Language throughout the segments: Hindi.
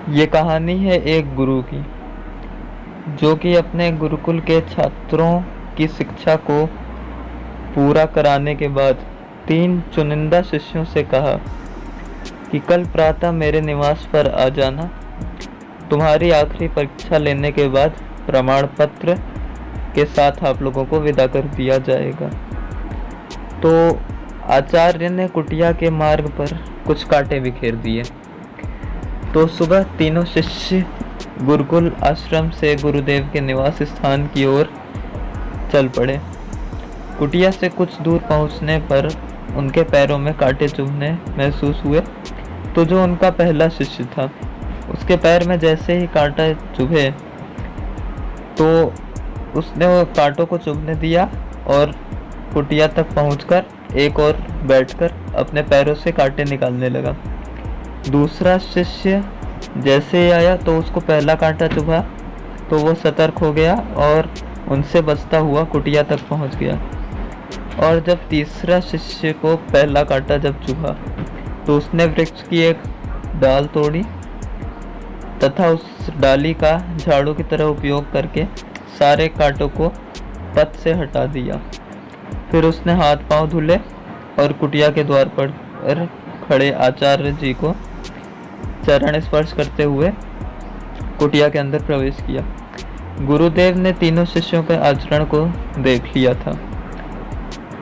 ये कहानी है एक गुरु की, जो कि अपने गुरुकुल के छात्रों की शिक्षा को पूरा कराने के बाद 3 चुनिंदा शिष्यों से कहा कि कल प्रातः मेरे निवास पर आ जाना। तुम्हारी आखिरी परीक्षा लेने के बाद प्रमाण पत्र के साथ आप लोगों को विदा कर दिया जाएगा। तो आचार्य ने कुटिया के मार्ग पर कुछ कांटे बिखेर दिए। तो सुबह तीनों शिष्य गुरुकुल आश्रम से गुरुदेव के निवास स्थान की ओर चल पड़े। कुटिया से कुछ दूर पहुंचने पर उनके पैरों में कांटे चुभने महसूस हुए। तो जो उनका पहला शिष्य था, उसके पैर में जैसे ही कांटा चुभे तो उसने वो कांटों को चुभने दिया और कुटिया तक पहुंचकर एक और बैठकर अपने पैरों से कांटे निकालने लगा। दूसरा शिष्य जैसे ही आया तो उसको पहला कांटा चुभा, तो वो सतर्क हो गया और उनसे बचता हुआ कुटिया तक पहुंच गया। और जब तीसरा शिष्य को पहला कांटा जब चुभा तो उसने वृक्ष की एक डाल तोड़ी तथा उस डाली का झाड़ू की तरह उपयोग करके सारे कांटों को पथ से हटा दिया। फिर उसने हाथ पांव धुले और कुटिया के द्वार पर खड़े आचार्य जी को चरण स्पर्श करते हुए कुटिया के अंदर प्रवेश किया। गुरुदेव ने तीनों शिष्यों के आचरण को देख लिया था,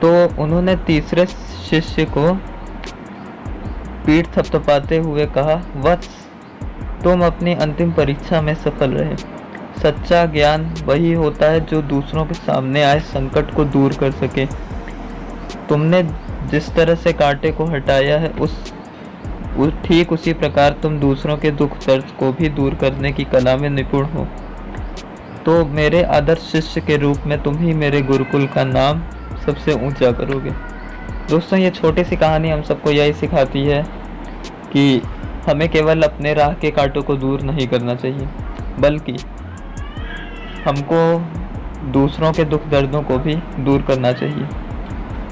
तो उन्होंने तीसरे शिष्य को पीठ थपथपाते हुए कहा, वत्स, तुम अपनी अंतिम परीक्षा में सफल रहे। सच्चा ज्ञान वही होता है जो दूसरों के सामने आए संकट को दूर कर सके। तुमने जिस तरह से कांटे को हटाया है ठीक उसी प्रकार तुम दूसरों के दुख दर्द को भी दूर करने की कला में निपुण हो। तो मेरे आदर्श शिष्य के रूप में तुम ही मेरे गुरुकुल का नाम सबसे ऊंचा करोगे। दोस्तों, ये छोटी सी कहानी हम सबको यही सिखाती है कि हमें केवल अपने राह के कांटों को दूर नहीं करना चाहिए, बल्कि हमको दूसरों के दुख दर्दों को भी दूर करना चाहिए।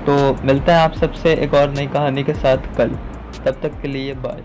तो मिलते हैं आप सबसे एक और नई कहानी के साथ कल। तब तक के लिए बाय।